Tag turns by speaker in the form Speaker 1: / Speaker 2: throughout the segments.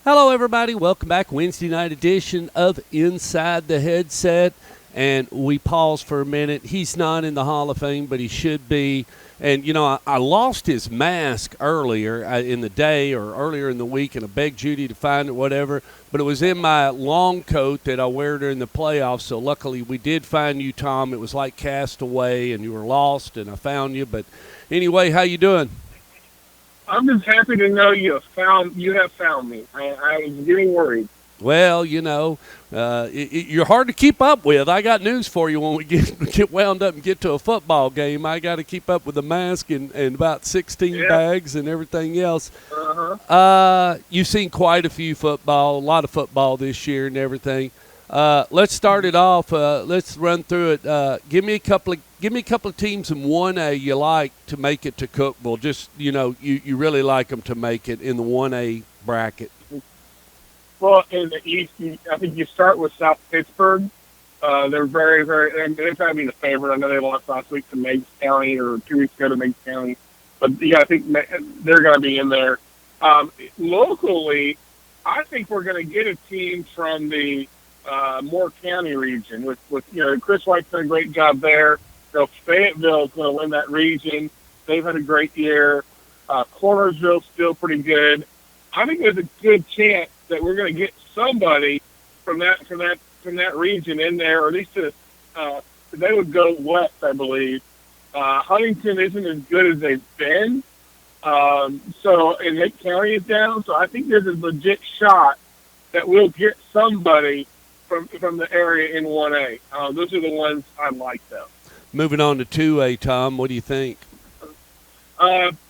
Speaker 1: Hello, everybody. Welcome back. Wednesday night edition of Inside the Headset. And we pause for a minute. He's not in the Hall of Fame, but he should be. And, I lost his mask earlier in the day or earlier in the week, and I begged Judy to find it, whatever. But it was in my long coat that I wear during the playoffs. So luckily we did find you, Tom. It was like cast away, and you were lost, and I found you. But anyway, how you doing?
Speaker 2: I'm just happy to know you have found me. I was getting worried.
Speaker 1: Well, you're hard to keep up with. I got news for you. When we get wound up and get to a football game, I got to keep up with the mask and about 16 bags and everything else. You've seen quite a lot of football this year and everything. Let's start it off. Let's run through it. Give me a couple of teams in 1A you like to make it to Cookeville. Just you really like them to make it in the 1A bracket.
Speaker 2: Well, in the East, I think you start with South Pittsburgh. They're very, very. They're trying to be the favorite. I know they lost last week to Meigs County or 2 weeks ago to Meigs County, but I think they're going to be in there. Locally, I think we're going to get a team from the Moore County region with Chris White's done a great job there. So Fayetteville is going to win that region. They've had a great year. Cornersville's still pretty good. I think there's a good chance that we're going to get somebody from that region in there, or at least they would go west, I believe. Huntington isn't as good as they've been, and Lake County is down. So I think there's a legit shot that we'll get somebody from the area in 1A. Those are the ones I like, though.
Speaker 1: Moving on to 2A, Tom, what do you think?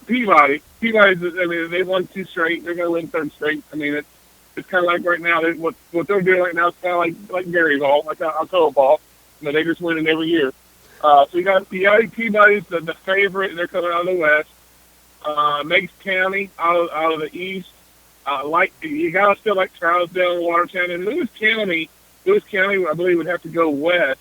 Speaker 2: Peabody. They won 2 straight. They're going to win 3rd straight. It's kind of like right now. What they're doing right now is kind of like Gary's ball, like Alcoa ball. They just win it every year. So you got Peabody's the favorite. They're coming out of the west. Meigs County out of the east. You got to still like Trousdale and Watertown and Lewis County. Lewis County, I believe, would have to go west,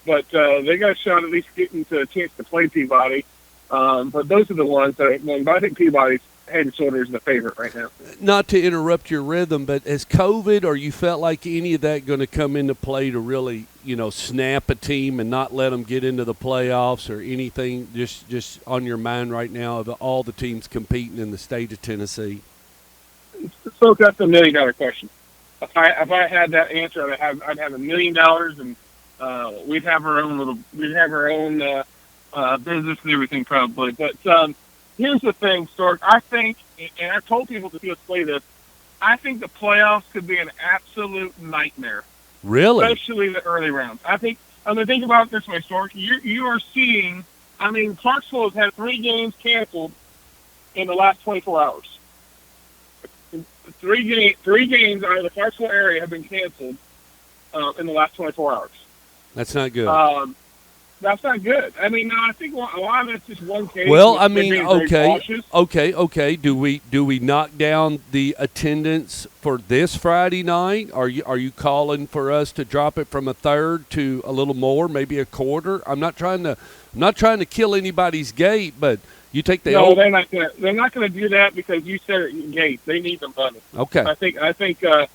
Speaker 2: but they got a shot at least getting to a chance to play Peabody. But those are the ones that I think Peabody's head and shoulders the favorite right now.
Speaker 1: Not to interrupt your rhythm, but has COVID or you felt like any of that going to come into play to really, snap a team and not let them get into the playoffs or anything just on your mind right now of all the teams competing in the state of Tennessee?
Speaker 2: So that's a $1 million question. If I had that answer, I'd have $1 million, and we'd have our own business and everything probably. But here's the thing, Stork. I think, and I've told people to play this, I think the playoffs could be an absolute nightmare.
Speaker 1: Really?
Speaker 2: Especially the early rounds. Think about it this way, Stork. You are seeing, Clarksville has had 3 games canceled in the last 24 hours. 3 games out of the Clarksville area have been canceled in the last 24 hours.
Speaker 1: That's not good.
Speaker 2: That's not good. I think a lot of it's just one case.
Speaker 1: Well, okay. Do we knock down the attendance for this Friday night? Are you calling for us to drop it from a third to a little more, maybe a quarter? I'm not trying to kill anybody's gate, but you take the
Speaker 2: they're not gonna do that because you said it gate. They need the money.
Speaker 1: Okay.
Speaker 2: I think a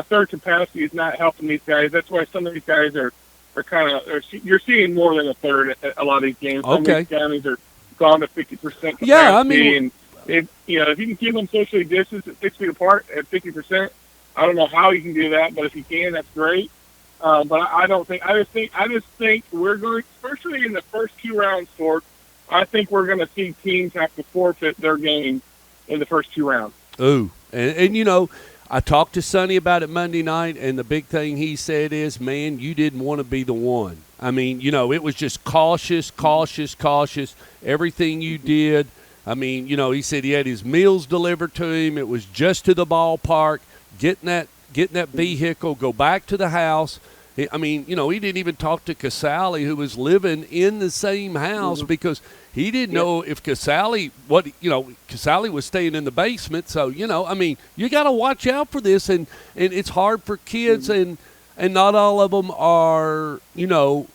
Speaker 2: third capacity is not helping these guys. That's why some of these guys are you're seeing more than a third at a lot of these games. Some of these counties are gone to 50% capacity.
Speaker 1: Yeah,
Speaker 2: and if you can keep them socially distanced at 6 feet apart at 50%, I don't know how you can do that, but if you can, that's great. But I just think we're going, especially in the first 2 rounds, Stork, I think we're going to see teams have to forfeit their game in the first 2 rounds.
Speaker 1: Ooh, and I talked to Sonny about it Monday night, and the big thing he said is, man, you didn't want to be the one. It was just cautious, everything you did. He said he had his meals delivered to him. It was just to the ballpark, getting that vehicle, go back to the house. He didn't even talk to Casale, who was living in the same house, because he didn't know if Casale was staying in the basement. So, you got to watch out for this. And it's hard for kids, and not all of them are,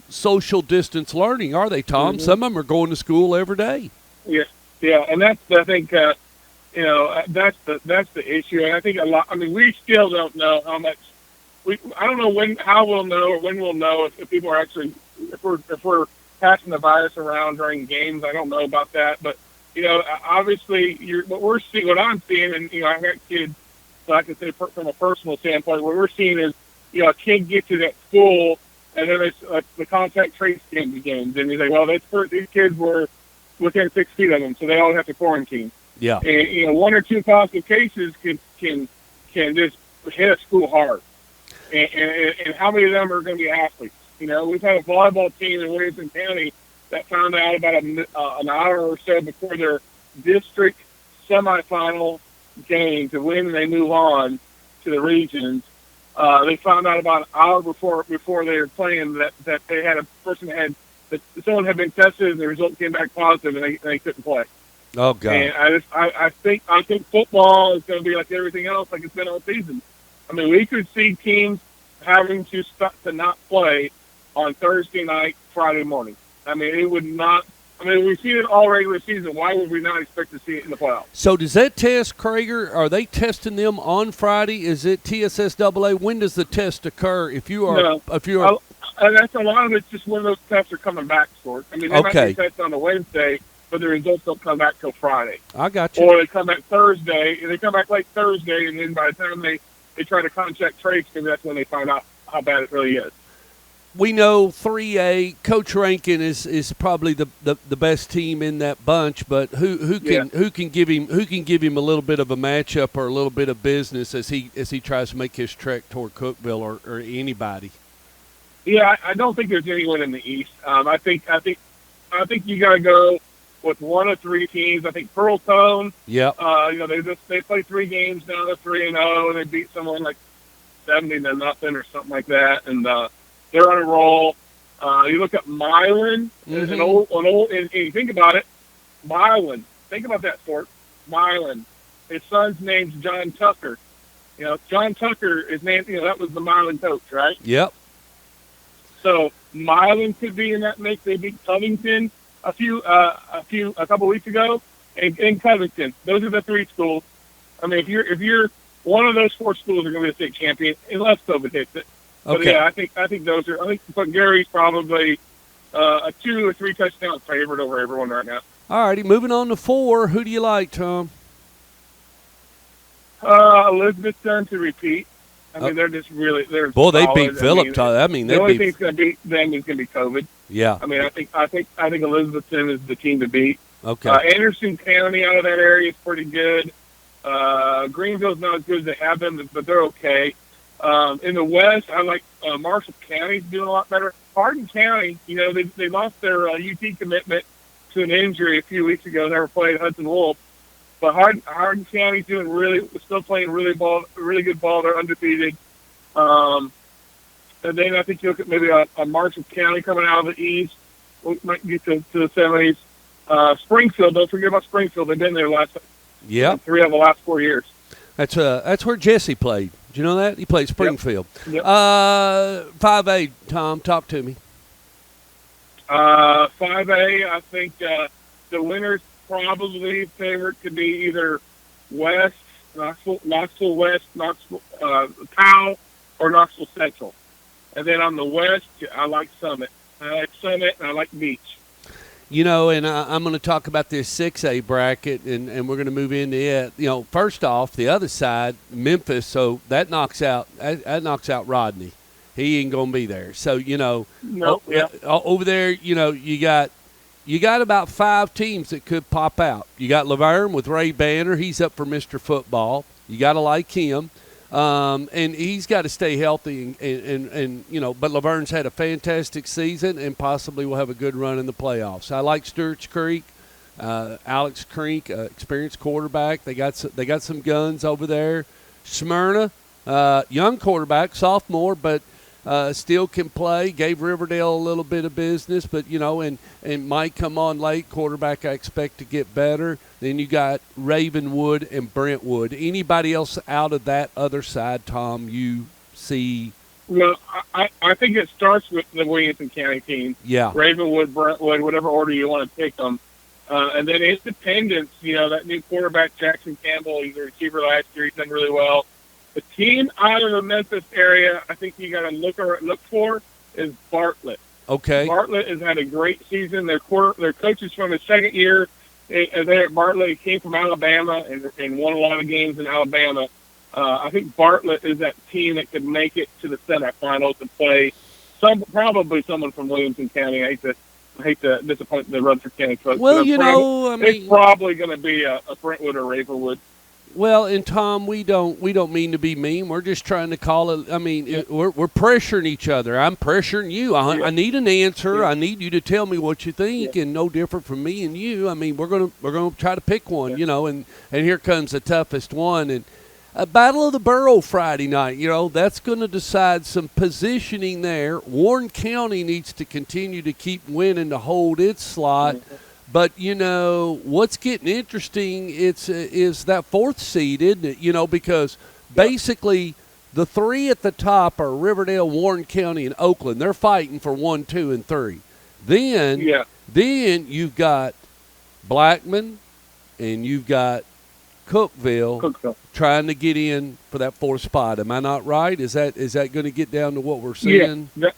Speaker 1: social distance learning, are they, Tom? Some of them are going to school every day.
Speaker 2: Yeah. And that's, I think, That's the issue, and I think a lot. I mean, we still don't know how much. I don't know how we'll know, or when we'll know if people are actually if we're passing the virus around during games. I don't know about that, but obviously, what I'm seeing, and I've got kids, so I can say from a personal standpoint, what we're seeing is a kid gets to that school, and then it's the contact trace begins, and he's like, well, these kids were within 6 feet of them, so they all have to quarantine.
Speaker 1: Yeah.
Speaker 2: And one or two positive cases can just hit a school hard. And how many of them are going to be athletes? We've had a volleyball team in Williamson County that found out about an hour or so before their district semifinal game to win, and they move on to the regions. They found out about an hour before they were playing that they had a person that someone had been tested and the result came back positive, and they couldn't play.
Speaker 1: Oh God!
Speaker 2: And I think football is going to be like everything else, like it's been all season. I mean, we could see teams having to not play on Thursday night, Friday morning. I mean, it would not. I mean, we've seen it all regular season. Why would we not expect to see it in the playoffs?
Speaker 1: So does that test, Kreager? Are they testing them on Friday? Is it TSSAA? When does the test occur? If you are,
Speaker 2: and that's a lot of it's just when those tests are coming back, Sport. I mean, they might be tests on a Wednesday, but the results don't come back till Friday.
Speaker 1: I got you.
Speaker 2: Or they come back Thursday, and they come back late Thursday, and then by the time they try to contact trace, maybe that's when they find out how bad it really is.
Speaker 1: We know 3A. Coach Rankin is probably the best team in that bunch, but who can give him a little bit of a matchup or a little bit of business as he tries to make his trek toward Cookeville or anybody?
Speaker 2: Yeah, I don't think there's anyone in the East. I think you got to go with one of three teams. I think Pearltone.
Speaker 1: Yeah.
Speaker 2: They play 3 games now. They're 3-0, and they beat someone like 70-0 or something like that, and they're on a roll. You look at Milan, and you think about it, Milan. Think about that, Fort. Milan. His son's name's John Tucker. John Tucker is named. That was the Milan coach, right?
Speaker 1: Yep.
Speaker 2: So Milan could be in that mix. They beat Covington a couple weeks ago, and Covington. Those are the 3 schools. I mean, if you're one of those 4 schools are going to be the state champion, unless COVID hits it. But
Speaker 1: okay.
Speaker 2: Yeah, I think those are. I think Gary's probably a 2 or 3 touchdown favorite over everyone right now.
Speaker 1: All righty, moving on to 4. Who do you like, Tom?
Speaker 2: Elizabethton to repeat. I mean, they're just really they're.
Speaker 1: Boy, they
Speaker 2: solid.
Speaker 1: beat Phillip.
Speaker 2: The only thing that's going to beat them is going to be COVID.
Speaker 1: Yeah.
Speaker 2: I mean, I think Elizabethton is the team to beat.
Speaker 1: Okay.
Speaker 2: Anderson County out of that area is pretty good. Greenville's not as good as they have been, but they're okay. In the West, I like Marshall County's doing a lot better. Hardin County, they lost their UT commitment to an injury a few weeks ago. They were playing Hudson Wolf. But Hardin County's still playing really good ball. They're undefeated. And then I think you look at maybe a Marshall County coming out of the East. We might get to the 70s. Springfield, don't forget about Springfield. They've been there last 3 out of the last 4 years.
Speaker 1: That's where Jesse played. Did you know that? He played Springfield.
Speaker 2: Yep.
Speaker 1: 5A, Tom, talk to me.
Speaker 2: 5A, I think the winners probably favorite could be either West, Knoxville West, Powell, or Knoxville Central. And then on the West, I like Summit. And I like Beach.
Speaker 1: And I'm going to talk about this 6A bracket, and we're going to move into it. First off, the other side, Memphis, so that knocks out Rodney. He ain't going to be there. So, over there, you got about 5 teams that could pop out. You got Laverne with Ray Banner. He's up for Mr. Football. You got to like him. And he's got to stay healthy, but Laverne's had a fantastic season and possibly will have a good run in the playoffs. I like Stewart's Creek, Alex Creek, experienced quarterback. They got some guns over there. Smyrna, young quarterback, sophomore, but still can play. Gave Riverdale a little bit of business, but and might come on late. Quarterback, I expect to get better. Then you got Ravenwood and Brentwood. Anybody else out of that other side, Tom, you see?
Speaker 2: Well, I think it starts with the Williamson County team.
Speaker 1: Yeah.
Speaker 2: Ravenwood, Brentwood, whatever order you want to take them. And then Independence, that new quarterback, Jackson Campbell, he's a receiver last year. He's done really well. The team out of the Memphis area, I think you got to look for is Bartlett.
Speaker 1: Okay.
Speaker 2: Bartlett has had a great season. Their coach is from his second year there at Bartlett. He came from Alabama and won a lot of games in Alabama. I think Bartlett is that team that could make it to the semifinals and play probably someone from Williamson County. I hate to disappoint the Rutherford County coach.
Speaker 1: Well,
Speaker 2: it's probably going to be a Brentwood or Ravenwood.
Speaker 1: Well, and Tom, we don't mean to be mean. We're just trying to call it. I mean, we're pressuring each other. I'm pressuring you. I need an answer. I need you to tell me what you think, and no different from me and you. I mean, we're gonna try to pick one, and here comes the toughest one, and a Battle of the Borough Friday night. That's going to decide some positioning there. Warren County needs to continue to keep winning to hold its slot. But, what's getting interesting is that fourth seed, isn't it? Because basically the three at the top are Riverdale, Warren County, and Oakland. They're fighting for 1, 2, and 3. Then you've got Blackman and you've got Cookeville trying to get in for that fourth spot. Am I not right? Is that going to get down to what we're seeing?
Speaker 2: Yeah.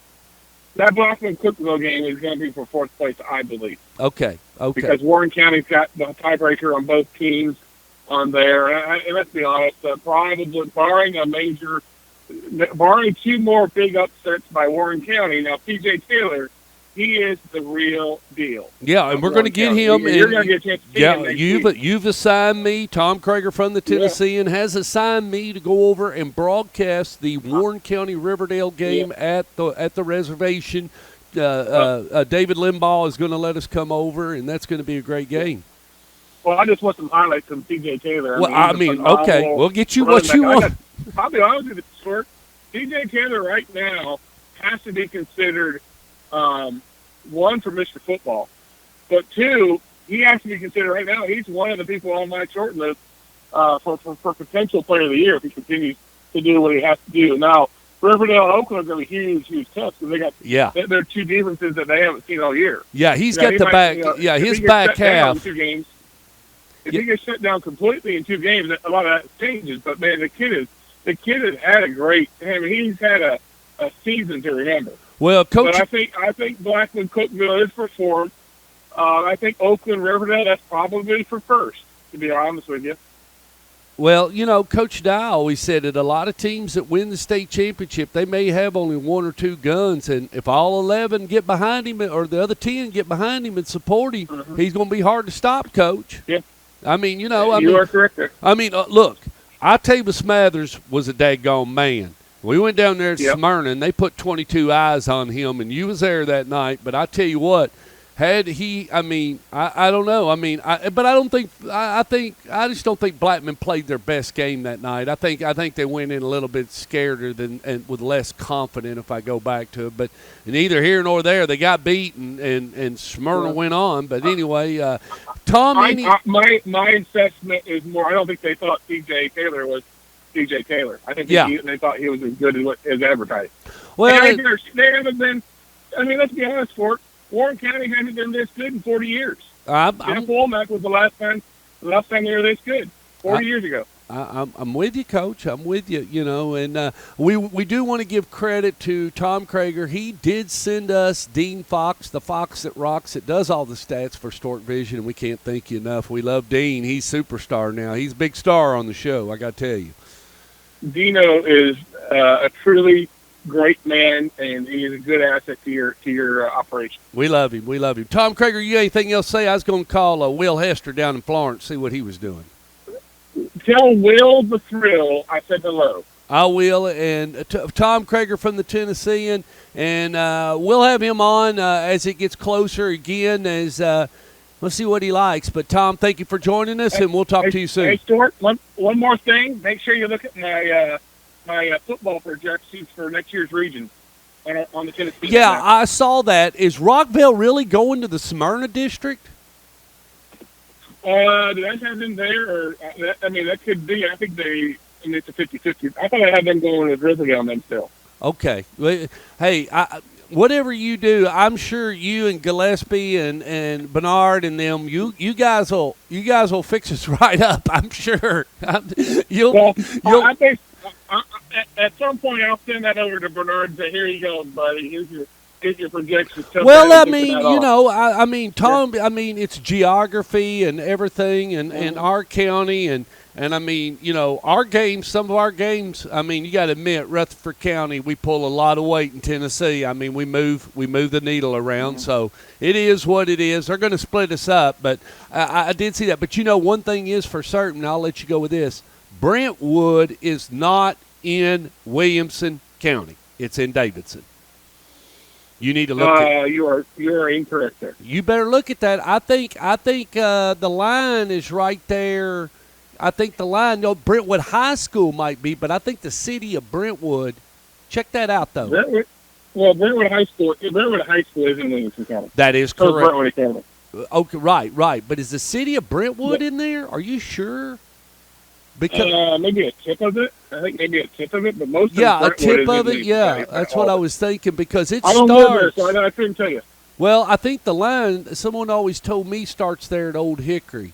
Speaker 2: That Blackman-Cookeville game is going to be for fourth place, I believe.
Speaker 1: Okay.
Speaker 2: Because Warren County's got the tiebreaker on both teams on there. And let's be honest, probably barring two more big upsets by Warren County. Now, P.J. Taylor, he is the real deal.
Speaker 1: Yeah, and we're going to get him.
Speaker 2: You're going to get a chance to see him next week.
Speaker 1: You've assigned me, Tom Kreager from the Tennessean has assigned me to go over and broadcast the Warren County Riverdale game at the reservation. David Limbaugh is going to let us come over, and that's going to be a great game.
Speaker 2: Well, I just want some highlights from P.J. Taylor.
Speaker 1: Okay, we'll get you what you want.
Speaker 2: I'll be honest with you, Stuart. P.J. Taylor right now has to be considered one, for Mr. Football, but two, he has to be considered right now. He's one of the people on my short list for potential player of the year if he continues to do what he has to do. Now, Riverdale and Oakland are going to be huge tests because they got they're two defenses that they haven't seen all year.
Speaker 1: Yeah, he's got the back. His back half.
Speaker 2: If he gets shut down completely in 2 games, a lot of that changes. But man, the kid has had a great. I mean, he's had a season to remember.
Speaker 1: Well, Coach,
Speaker 2: but I think Blackman Cookeville is for fourth. I think Oakland Riverdale, that's probably for first. To be honest with you.
Speaker 1: Well, Coach Dye always said that a lot of teams that win the state championship, they may have only 1 or 2 guns, and if all 11 get behind him or the other 10 get behind him and support him, he's going to be hard to stop, Coach.
Speaker 2: Yeah.
Speaker 1: I mean, you
Speaker 2: are correct there.
Speaker 1: I mean, look, Octavia Smathers was a daggone man. We went down there to Smyrna, and they put 22 eyes on him, and you was there that night. But I tell you what, had he, I don't know. I just don't think Blackman played their best game that night. I think they went in a little bit scareder and with less confident if I go back to it. But neither here nor there, they got beat, and Smyrna went on. But anyway, Tom,
Speaker 2: my assessment is more. I don't think they thought P.J. Taylor was P.J. Taylor. I think they thought he was as good as advertised. Well, they haven't been. I mean, let's be honest, Fort. Warren County hasn't been this good in 40 years. Jeff Womack was the last time they were this good, 40 years ago.
Speaker 1: I'm with you, Coach. I'm with you, and we do want to give credit to Tom Kreager. He did send us Dean Fox, the Fox that rocks, that does all the stats for Stork Vision, and we can't thank you enough. We love Dean. He's superstar now. He's a big star on the show, I got to tell you.
Speaker 2: Dino is a truly great man, and he is a good asset to your operation.
Speaker 1: We love him. Tom Kreager, you got anything else to say? I was going to call Will Hester down in Florence, see what he was doing.
Speaker 2: Tell Will the Thrill I said hello.
Speaker 1: I will, and Tom Kreager from the Tennessean, and we'll have him on as it gets closer again. As let's see what he likes. But Tom, thank you for joining us, and we'll talk to you soon.
Speaker 2: Hey, Stuart, one more thing. Make sure you look at my football projections for next year's region on the Tennessee.
Speaker 1: Yeah, I saw that. Is Rockville really going to the Smyrna district?
Speaker 2: Did I have them there? Or, that could be. I think it's a 50-50. I thought I had them going to Riverdale then still.
Speaker 1: Okay. Hey, whatever you do, I'm sure you and Gillespie and Bernard and them, you guys will fix us right up. I'm sure.
Speaker 2: Well, I think at some point I'll send that over to Bernard and say, "Here you go, buddy. Here's your projections."
Speaker 1: Well, I mean, I mean, Tom. I mean, it's geography and everything, and our county, and I mean, our games. Some of our games. I mean, you got to admit, Rutherford County, we pull a lot of weight in Tennessee. I mean, we move the needle around. So it is what it is. They're going to split us up, but I did see that. But one thing is for certain. I'll let you go with this. Brentwood is not in Williamson County. It's in Davidson. You need to look at.
Speaker 2: You are incorrect there.
Speaker 1: You better look at that. I think the line is right there. I think the line. No, Brentwood High School might be, but I think the city of Brentwood. Check that out, though.
Speaker 2: Brentwood High School is in Williamson County.
Speaker 1: That is
Speaker 2: So
Speaker 1: correct.
Speaker 2: Brentwood County.
Speaker 1: Okay, right. But is the city of Brentwood in there? Are you sure? Because
Speaker 2: maybe a tip of it. I think maybe a tip of it, but most
Speaker 1: a tip of it. Yeah, that's what I was thinking because it
Speaker 2: I don't
Speaker 1: starts.
Speaker 2: know there, so I couldn't tell you.
Speaker 1: Well, I think the line. Someone always told me starts there at Old Hickory,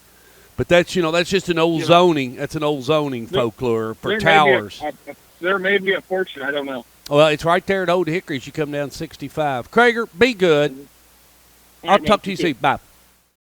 Speaker 1: but that's that's just an old zoning. That's an old zoning folklore for towers.
Speaker 2: There may be a portion. I don't know.
Speaker 1: Well, it's right there at Old Hickory as you come down 65. Kreager, be good. I'll talk to you soon. Bye.